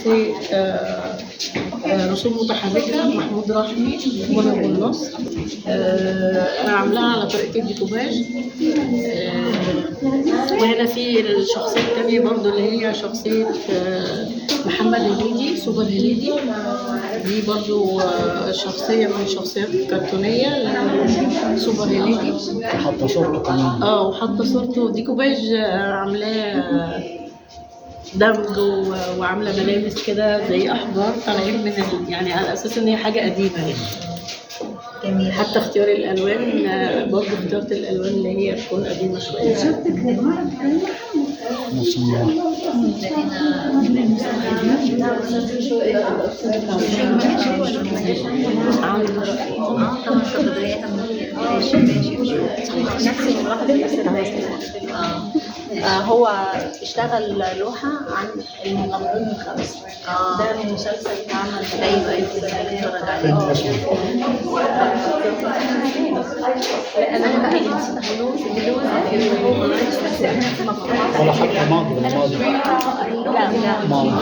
في رسوم متحركة محمود رحمي منى أبو النصر. أنا عاملاها على طريقة الديكوباج. وهنا في الشخصية التانية برضو اللي هي شخصية محمد هنيدي، سوبر هنيدي. دي برضو شخصية من الشخصيات الكرتونية سوبر هنيدي. حاطة صورته كمان. وحاطة صورته ديكوباج، عاملاه دمج وعاملة ملابس كده زي أحجار طالعين من يعني على أساس إن هي حاجة قديمة يعني. جميل. حتى اختيار الألوان برضه اخترت الألوان اللي هي تكون قديمة شوية. نفس النوع. هو اشتغل لوحة عن المغموم الخمس. ده من مسلسل اتعمل. ايوه بتفرج عليه. انا بقى اللي نسيت اللوز ولا حتى ماضي لا ماضي